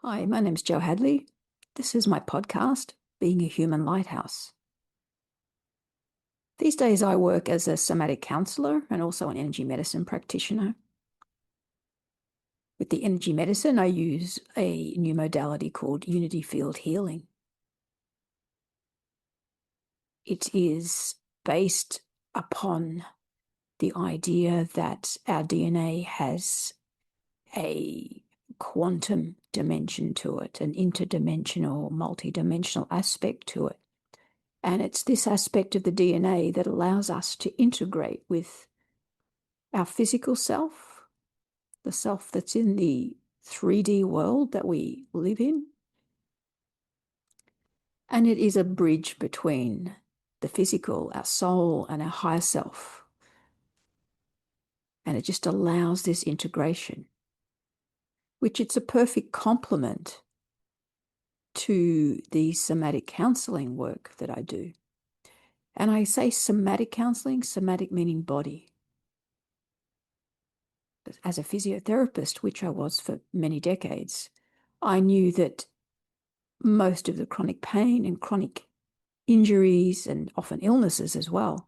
Hi, my name's Jo Hadley. This is my podcast, Being a Human Lighthouse. These days I work as a somatic counsellor and also an energy medicine practitioner. With the energy medicine, I use a new modality called unity field healing. It is based upon the idea that our DNA has a quantum dimension to it, an interdimensional, multidimensional aspect to it. And it's this aspect of the DNA that allows us to integrate with our physical self, the self that's in the 3D world that we live in. And it is a bridge between the physical, our soul, and our higher self. And it just allows this integration, which it's a perfect complement to the somatic counseling work that I do. And I say somatic counseling, somatic meaning body. As a physiotherapist, which I was for many decades, I knew that most of the chronic pain and chronic injuries and often illnesses as well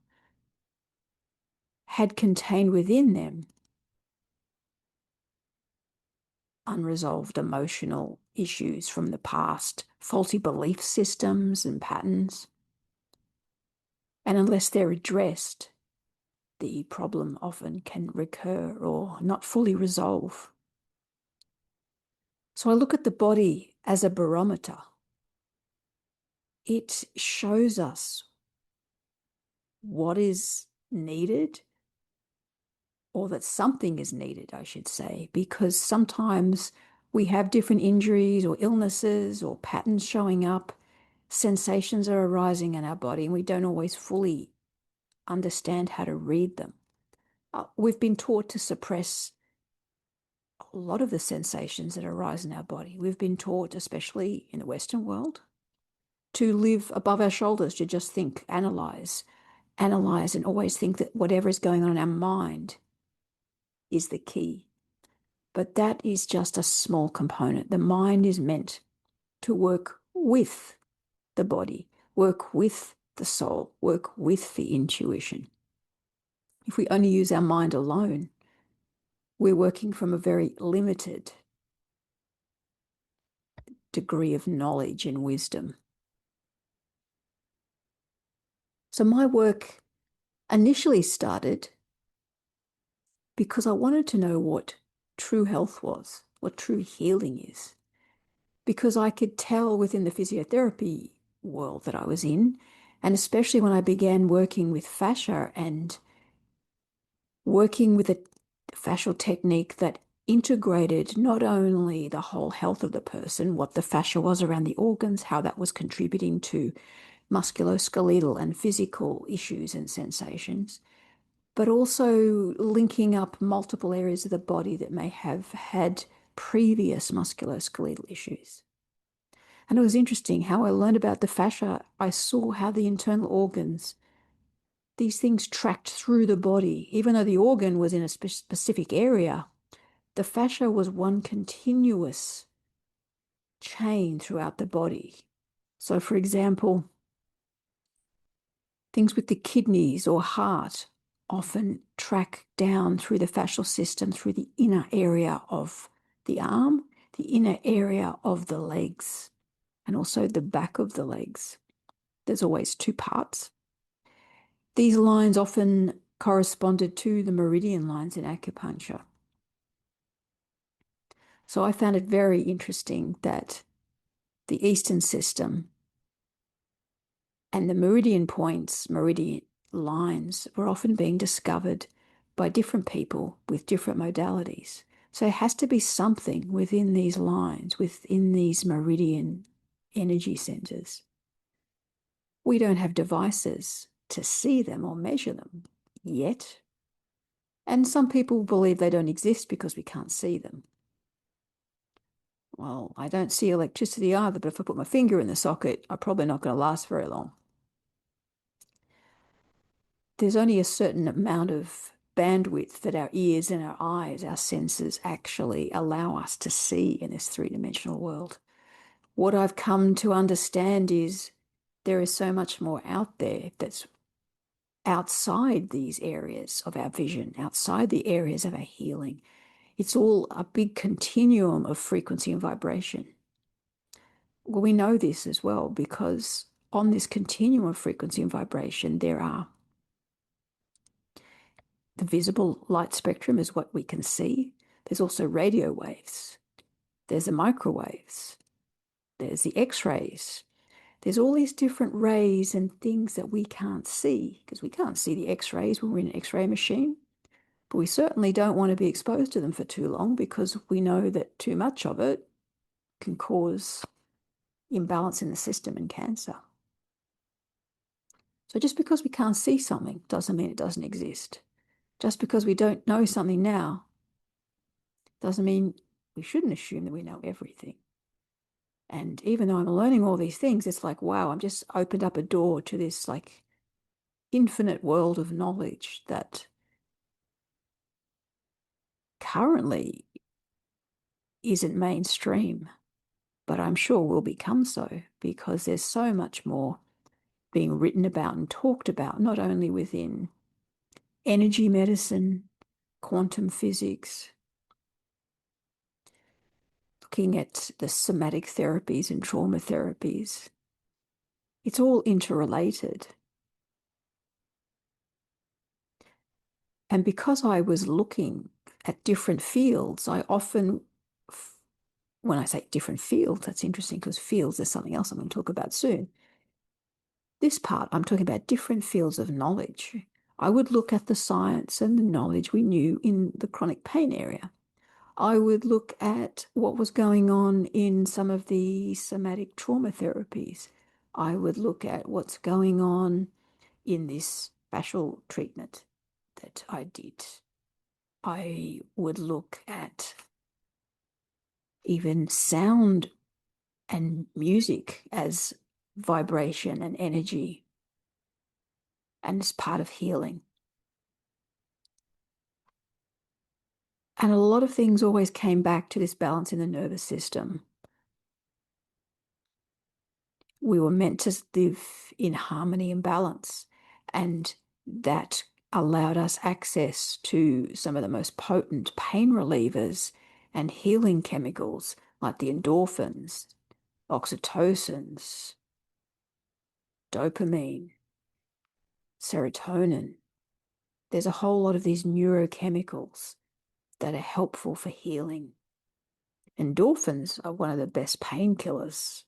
had contained within them unresolved emotional issues from the past, faulty belief systems and patterns. And unless they're addressed, the problem often can recur or not fully resolve. So I look at the body as a barometer. It shows us what is needed, or that something is needed, I should say, because sometimes we have different injuries or illnesses or patterns showing up, sensations are arising in our body, and we don't always fully understand how to read them. We've been taught to suppress a lot of the sensations that arise in our body. We've been taught, especially in the Western world, to live above our shoulders, to just think, analyze, and always think that whatever is going on in our mind is the key. But that is just a small component. The mind is meant to work with the body, work with the soul, work with the intuition. If we only use our mind alone, we're working from a very limited degree of knowledge and wisdom. So my work initially started because I wanted to know what true health was, what true healing is. Because I could tell within the physiotherapy world that I was in, and especially when I began working with fascia and working with a fascial technique that integrated not only the whole health of the person, what the fascia was around the organs, how that was contributing to musculoskeletal and physical issues and sensations, but also linking up multiple areas of the body that may have had previous musculoskeletal issues. And it was interesting how I learned about the fascia. I saw how the internal organs, these things tracked through the body. Even though the organ was in a specific area, the fascia was one continuous chain throughout the body. So, for example, things with the kidneys or heart often track down through the fascial system, through the inner area of the arm, the inner area of the legs, and also the back of the legs. There's always two parts. These lines often corresponded to the meridian lines in acupuncture. So I found it very interesting that the Eastern system and the meridian points, meridian lines, were often being discovered by different people with different modalities. So there has to be something within these lines, within these meridian energy centers. We don't have devices to see them or measure them yet. And some people believe they don't exist because we can't see them. Well, I don't see electricity either, but if I put my finger in the socket, I'm probably not going to last very long. There's only a certain amount of bandwidth that our ears and our eyes, our senses actually allow us to see in this three-dimensional world. What I've come to understand is there is so much more out there that's outside these areas of our vision, outside the areas of our healing. It's all a big continuum of frequency and vibration. Well, we know this as well because on this continuum of frequency and vibration, there are the visible light spectrum is what we can see. There's also radio waves. There's the microwaves. There's the X-rays. There's all these different rays and things that we can't see because we can't see the X-rays when we're in an X-ray machine. But we certainly don't want to be exposed to them for too long because we know that too much of it can cause imbalance in the system and cancer. So just because we can't see something doesn't mean it doesn't exist. Just because we don't know something now doesn't mean we shouldn't assume that we know everything. And even though I'm learning all these things, it's like, wow, I'm just opened up a door to this like infinite world of knowledge that currently isn't mainstream, but I'm sure will become so because there's so much more being written about and talked about, not only within energy medicine, quantum physics, looking at the somatic therapies and trauma therapies. It's all interrelated. And because I was looking at different fields, I often, when I say different fields, that's interesting because fields is something else I'm going to talk about soon. This part, I'm talking about different fields of knowledge. I would look at the science and the knowledge we knew in the chronic pain area. I would look at what was going on in some of the somatic trauma therapies. I would look at what's going on in this fascial treatment that I did. I would look at even sound and music as vibration and energy and as part of healing. And a lot of things always came back to this balance in the nervous system. We were meant to live in harmony and balance, and that allowed us access to some of the most potent pain relievers and healing chemicals like the endorphins, oxytocins, dopamine, serotonin. There's a whole lot of these neurochemicals that are helpful for healing. Endorphins are one of the best painkillers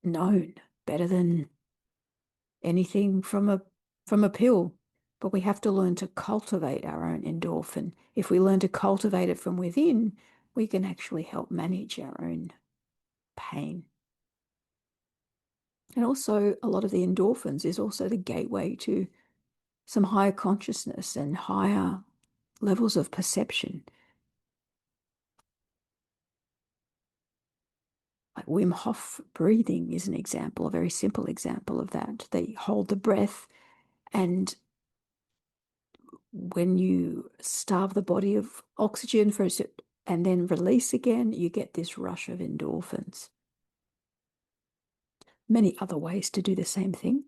known, better than anything from a pill. But we have to learn to cultivate our own endorphin. If we learn to cultivate it from within, we can actually help manage our own pain. And also, a lot of the endorphins is also the gateway to some higher consciousness and higher levels of perception. Like Wim Hof breathing is an example, a very simple example of that. They hold the breath, and when you starve the body of oxygen for and then release again, you get this rush of endorphins. Many other ways to do the same thing.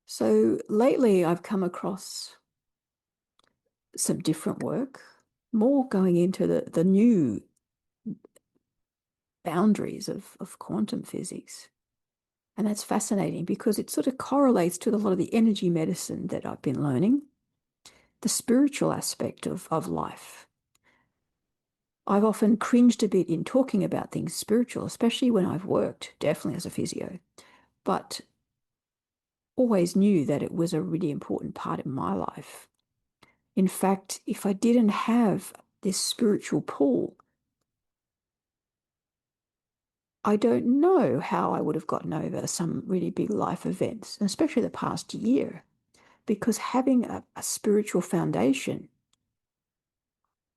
So lately I've come across some different work, more going into the new boundaries of quantum physics. And that's fascinating because it sort of correlates to a lot of the energy medicine that I've been learning, the spiritual aspect of life. I've often cringed a bit in talking about things spiritual, especially when I've worked, definitely as a physio, but always knew that it was a really important part of my life. In fact, if I didn't have this spiritual pull, I don't know how I would have gotten over some really big life events, especially the past year, because having a spiritual foundation,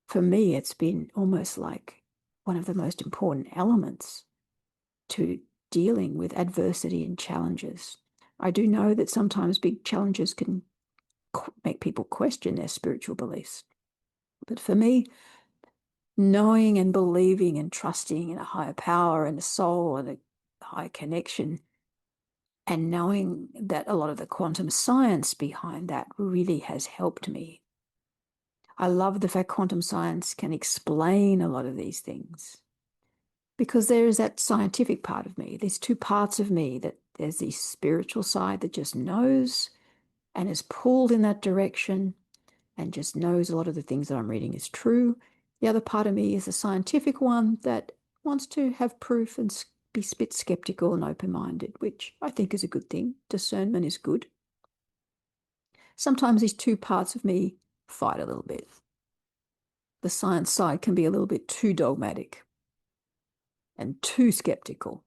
for me, it's been almost like one of the most important elements to dealing with adversity and challenges. I do know that sometimes big challenges can make people question their spiritual beliefs. But for me, knowing and believing and trusting in a higher power and a soul and a higher connection, and knowing that a lot of the quantum science behind that really has helped me. I love the fact quantum science can explain a lot of these things, because there is that scientific part of me. There's two parts of me. That there's the spiritual side that just knows and is pulled in that direction and just knows a lot of the things that I'm reading is true. The other part of me is the scientific one that wants to have proof and be a bit skeptical and open-minded, which I think is a good thing. Discernment is good. Sometimes these two parts of me fight a little bit. The science side can be a little bit too dogmatic and too skeptical.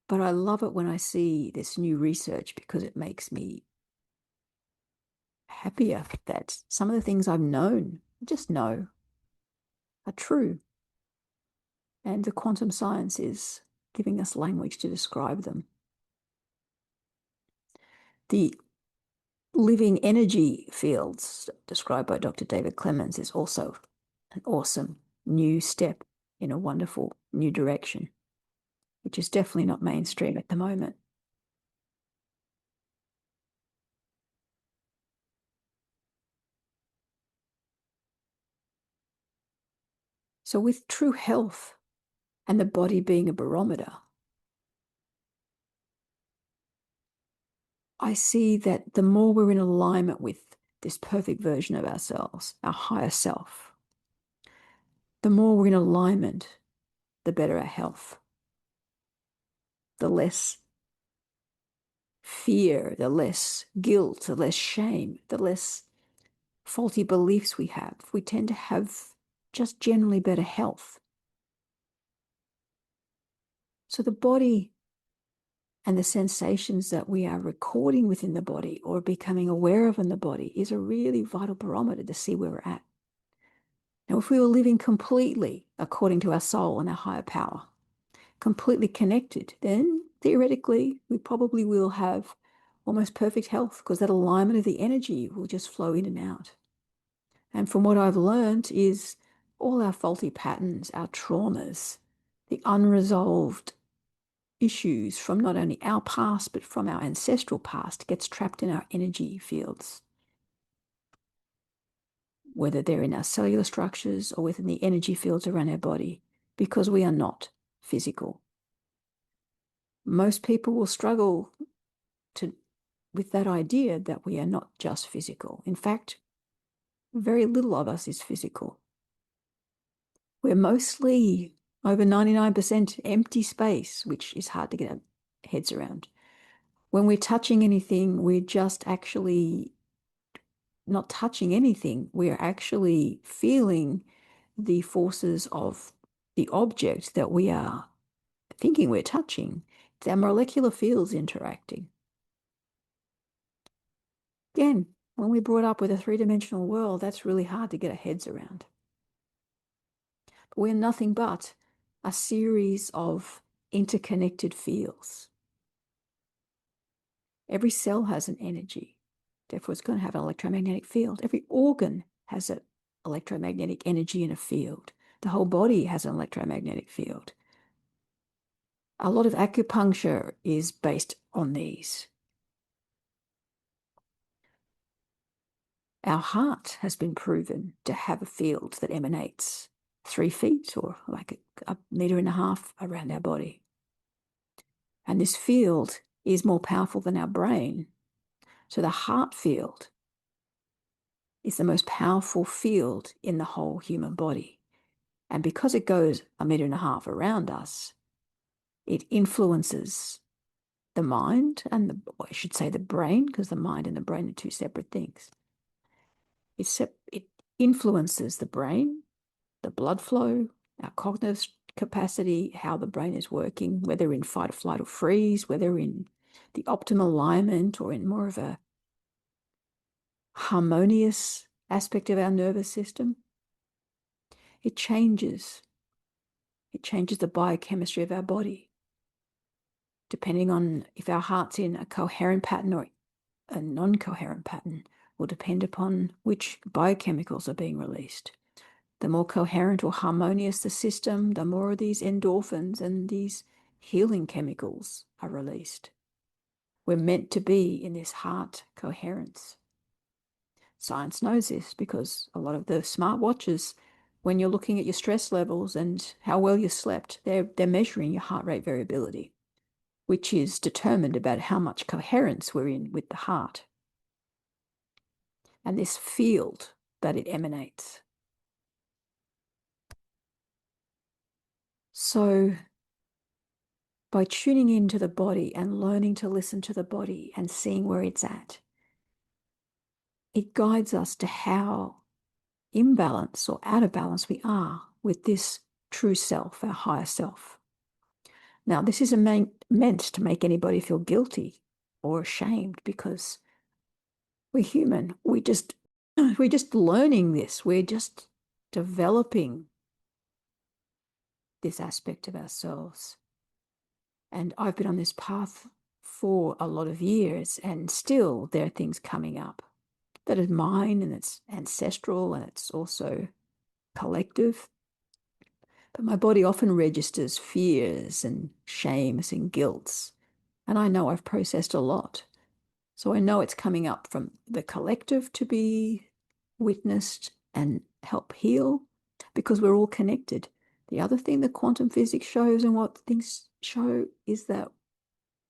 But I love it when I see this new research, because it makes me happier that some of the things I've known, just know, are true. And the quantum science is giving us language to describe them. The living energy fields described by Dr. David Clemens is also an awesome new step in a wonderful new direction, which is definitely not mainstream at the moment. So with true health and the body being a barometer, I see that the more we're in alignment with this perfect version of ourselves, our higher self, the more we're in alignment, the better our health, the less fear, the less guilt, the less shame, the less faulty beliefs we have. We tend to have just generally better health. So the body and the sensations that we are recording within the body or becoming aware of in the body is a really vital barometer to see where we're at. Now, if we were living completely according to our soul and our higher power, completely connected, then theoretically we probably will have almost perfect health, because that alignment of the energy will just flow in and out. And from what I've learned is all our faulty patterns, our traumas, the unresolved issues from not only our past, but from our ancestral past, gets trapped in our energy fields, whether they're in our cellular structures or within the energy fields around our body, because we are not physical. Most people will struggle with that idea that we are not just physical. In fact, very little of us is physical. We're mostly over 99% empty space, which is hard to get our heads around. When we're touching anything, we're just actually not touching anything. We're actually feeling the forces of the object that we are thinking we're touching. It's our molecular fields interacting. Again, when we're brought up with a three-dimensional world, that's really hard to get our heads around. But we're nothing but a series of interconnected fields. Every cell has an energy. Therefore, it's going to have an electromagnetic field. Every organ has an electromagnetic energy in a field. The whole body has an electromagnetic field. A lot of acupuncture is based on these. Our heart has been proven to have a field that emanates 3 feet or like a meter and a half around our body. And this field is more powerful than our brain. So the heart field is the most powerful field in the whole human body. And because it goes a meter and a half around us, it influences the mind and or I should say the brain, because the mind and the brain are two separate things. It influences the brain, the blood flow, our cognitive capacity, how the brain is working, whether in fight or flight or freeze, whether in the optimal alignment or in more of a harmonious aspect of our nervous system. It changes the biochemistry of our body. depending on if our heart's in a coherent pattern or a non-coherent pattern, will depend upon which biochemicals are being released. The more coherent or harmonious the system, the more of these endorphins and these healing chemicals are released. We're meant to be in this heart coherence. Science knows this because a lot of the smartwatches, when you're looking at your stress levels and how well you slept, they're measuring your heart rate variability, which is determined about how much coherence we're in with the heart and this field that it emanates. So by tuning into the body and learning to listen to the body and seeing where it's at, it guides us to how imbalanced or out of balance we are with this true self, our higher self. Now, this isn't meant to make anybody feel guilty or ashamed, because we're human. We're just learning this. We're just developing this aspect of ourselves. And I've been on this path for a lot of years, and still there are things coming up that is mine, and it's ancestral, and it's also collective. But my body often registers fears and shames and guilts. And I know I've processed a lot. So I know it's coming up from the collective to be witnessed and help heal, because we're all connected. The other thing that quantum physics shows and what things show is that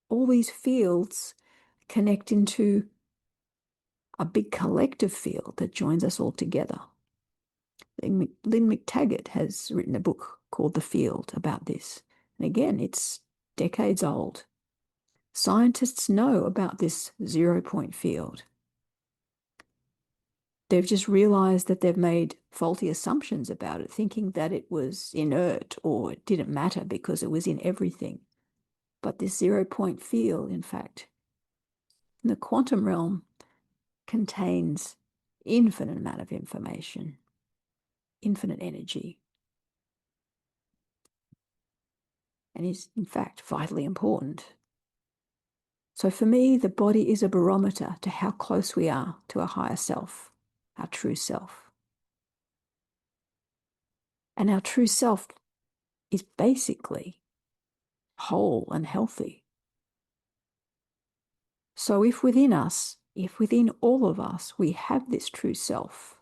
all these fields connect into a big collective field that joins us all together. Lynn McTaggart has written a book called The Field about this. And again, it's decades old. Scientists know about this 0-point field. They've just realized that they've made faulty assumptions about it, thinking that it was inert or it didn't matter because it was in everything. But this 0-point field, in fact, in the quantum realm, contains infinite amount of information, infinite energy, and is, in fact, vitally important. So for me, the body is a barometer to how close we are to our higher self, our true self. And our true self is basically whole and healthy. So if within us, if within all of us, we have this true self,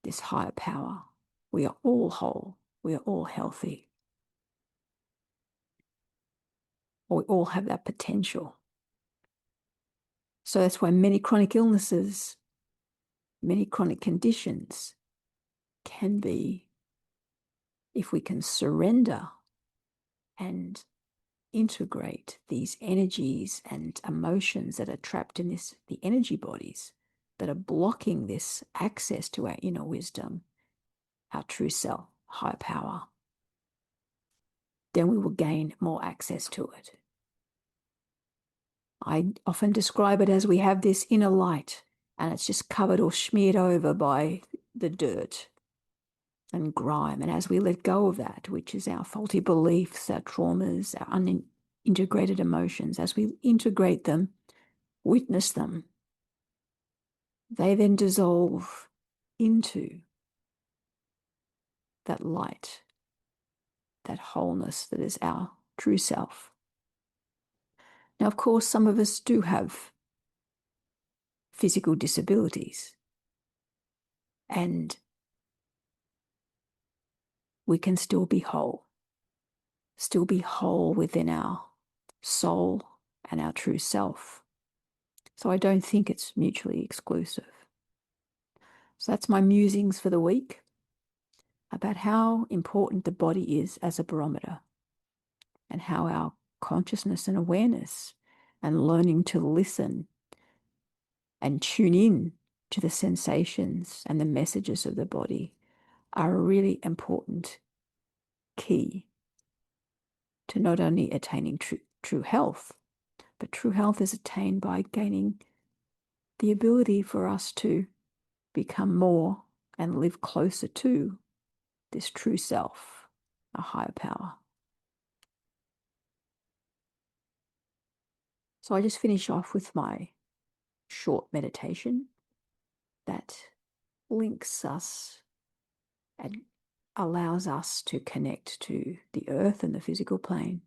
this higher power, we are all whole, we are all healthy, or we all have that potential. So that's why many chronic illnesses, many chronic conditions can be, if we can surrender and integrate these energies and emotions that are trapped in the energy bodies that are blocking this access to our inner wisdom, our true self, higher power, then we will gain more access to it. I often describe it as we have this inner light, and it's just covered or smeared over by the dirt and grime. And as we let go of that, which is our faulty beliefs, our traumas, our unintegrated emotions, as we integrate them, witness them, they then dissolve into that light, that wholeness that is our true self. Now, of course, some of us do have physical disabilities, and we can still be whole within our soul and our true self. So I don't think it's mutually exclusive. So that's my musings for the week about how important the body is as a barometer, and how our consciousness and awareness and learning to listen and tune in to the sensations and the messages of the body are a really important key to not only attaining true health, but true health is attained by gaining the ability for us to become more and live closer to this true self, a higher power. So I just finish off with my short meditation that links us and allows us to connect to the earth and the physical plane,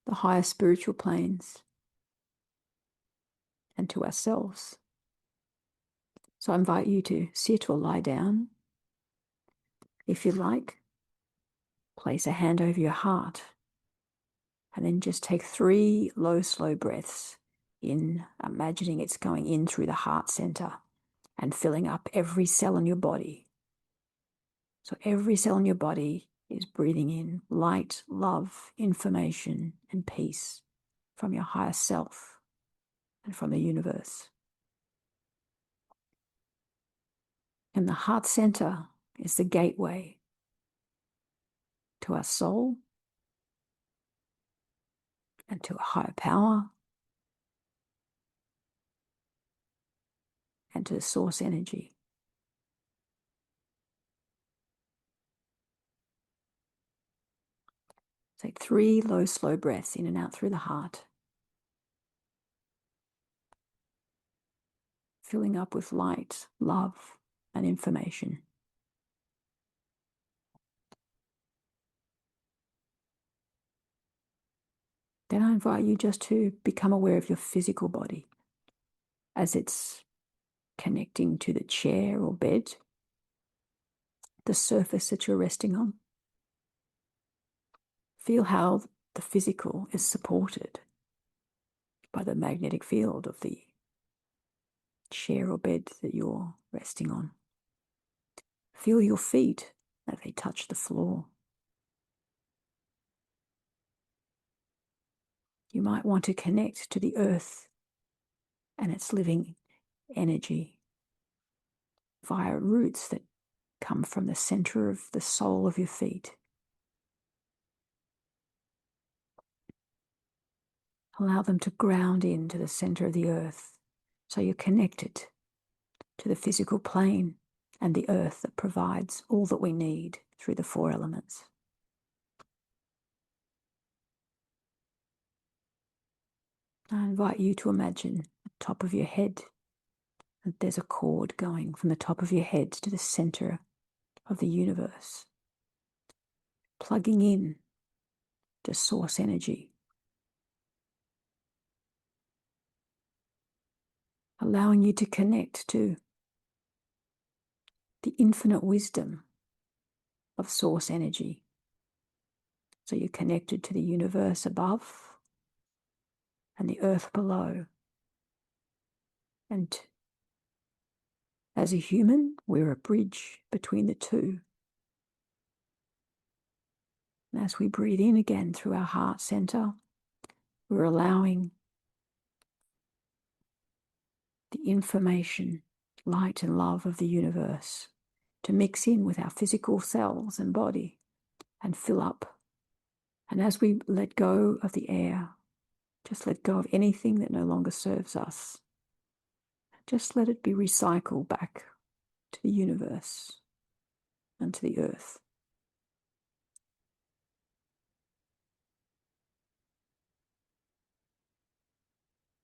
the higher spiritual planes, and to ourselves. So I invite you to sit or lie down. If you like, place a hand over your heart and then just take 3 low, slow breaths in, imagining it's going in through the heart center and filling up every cell in your body. So every cell in your body is breathing in light, love, information, and peace from your higher self and from the universe. And the heart center is the gateway to our soul and to a higher power and to the source energy. Take 3 low, slow breaths in and out through the heart, filling up with light, love, and information. Then I invite you just to become aware of your physical body as it's connecting to the chair or bed, the surface that you're resting on. Feel how the physical is supported by the magnetic field of the chair or bed that you're resting on. Feel your feet as they touch the floor. You might want to connect to the earth and its living energy via roots that come from the center of the sole of your feet. Allow them to ground into the center of the earth so you're connected to the physical plane and the earth that provides all that we need through the 4 elements. I invite you to imagine at the top of your head that there's a cord going from the top of your head to the center of the universe, plugging in to source energy, allowing you to connect to the infinite wisdom of source energy. So you're connected to the universe above and the earth below. And as a human, we're a bridge between the two. And as we breathe in again through our heart center, we're allowing the information, light and love of the universe to mix in with our physical cells and body and fill up. And as we let go of the air, just let go of anything that no longer serves us. Just let it be recycled back to the universe and to the earth.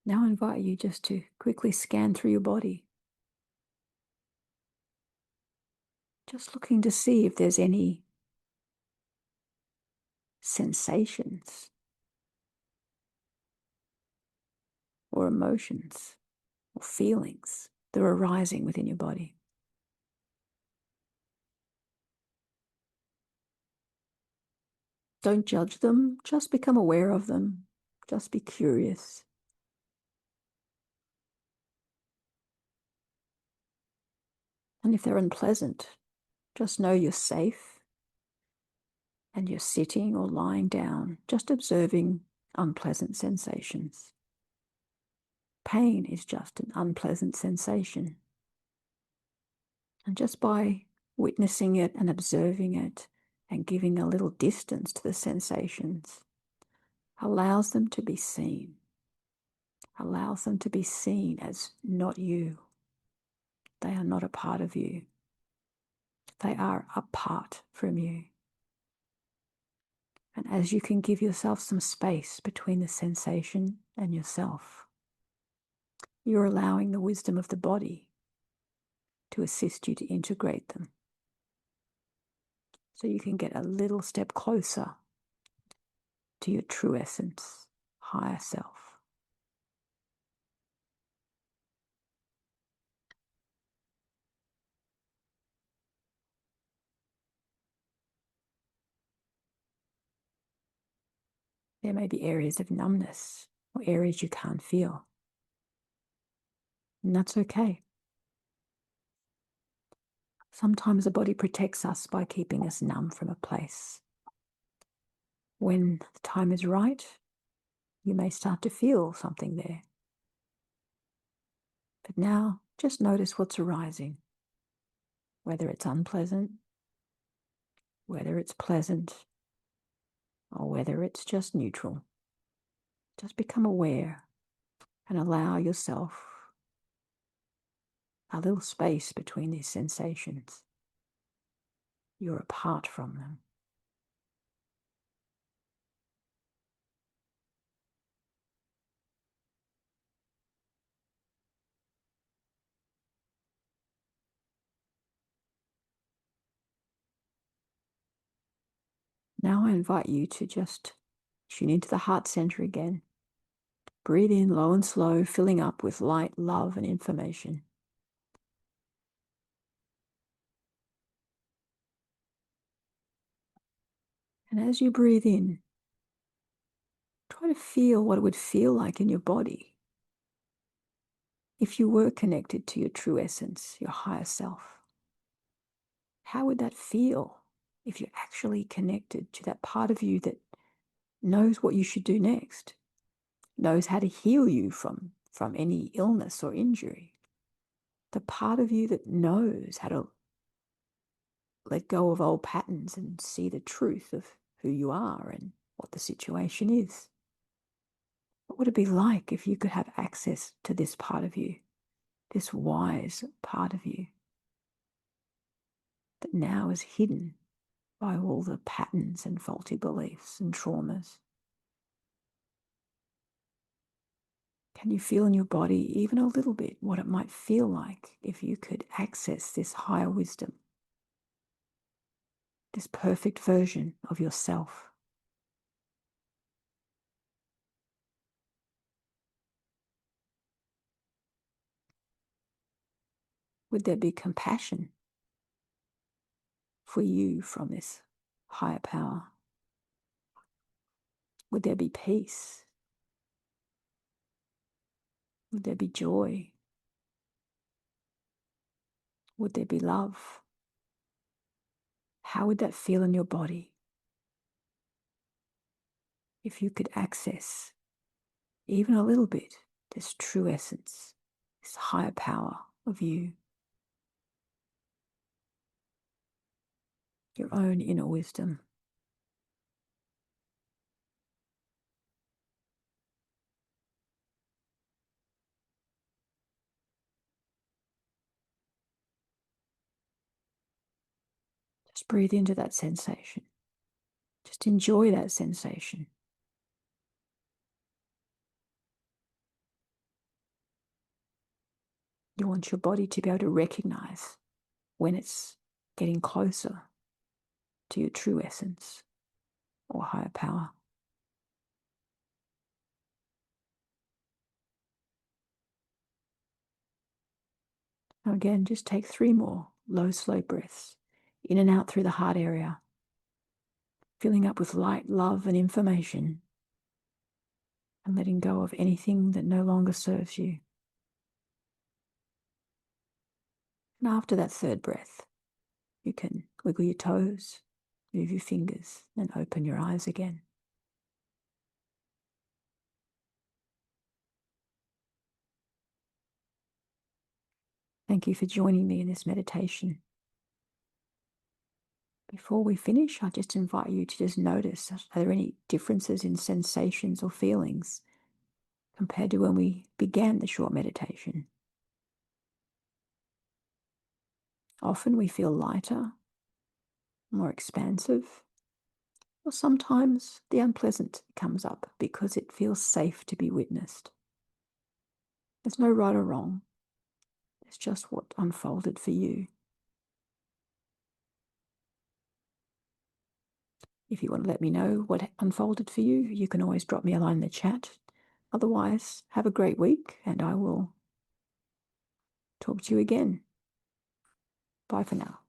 Now I invite you just to quickly scan through your body, just looking to see if there's any sensations or emotions or feelings that are arising within your body. Don't judge them, just become aware of them, just be curious. And if they're unpleasant, just know you're safe and you're sitting or lying down, just observing unpleasant sensations. Pain is just an unpleasant sensation. And just by witnessing it and observing it and giving a little distance to the sensations, allows them to be seen, allows them to be seen as not you. They are not a part of you. They are apart from you. And as you can give yourself some space between the sensation and yourself, you're allowing the wisdom of the body to assist you to integrate them, so you can get a little step closer to your true essence, higher self. There may be areas of numbness or areas you can't feel, and that's okay. Sometimes the body protects us by keeping us numb from a place. When the time is right, you may start to feel something there. But now, just notice what's arising, whether it's unpleasant, whether it's pleasant, or whether it's just neutral. Just become aware and allow yourself a little space between these sensations. You're apart from them. Now I invite you to just tune into the heart center again. Breathe in low and slow, filling up with light, love, and information. And as you breathe in, try to feel what it would feel like in your body if you were connected to your true essence, your higher self. How would that feel if you're actually connected to that part of you that knows what you should do next, knows how to heal you from any illness or injury? The part of you that knows how to let go of old patterns and see the truth of who you are and what the situation is. What would it be like if you could have access to this part of you, this wise part of you that now is hidden by all the patterns and faulty beliefs and traumas? Can you feel in your body even a little bit what it might feel like if you could access this higher wisdom, this perfect version of yourself? Would there be compassion for you from this higher power? Would there be peace? Would there be joy? Would there be love? How would that feel in your body if you could access even a little bit this true essence, this higher power of you, your own inner wisdom? Just breathe into that sensation. Just enjoy that sensation. You want your body to be able to recognize when it's getting closer to your true essence or higher power. Now again, just take 3 more low, slow breaths in and out through the heart area, filling up with light, love, and information, and letting go of anything that no longer serves you. And after that 3rd breath, you can wiggle your toes, move your fingers, and open your eyes again. Thank you for joining me in this meditation. Before we finish, I just invite you to just notice, are there any differences in sensations or feelings compared to when we began the short meditation? Often we feel lighter, more expansive, Or sometimes the unpleasant comes up because it feels safe to be witnessed. There's no right or wrong. It's just what unfolded for you. If you want to let me know what unfolded for you, you can always drop me a line in the chat. Otherwise, have a great week and I will talk to you again. Bye for now.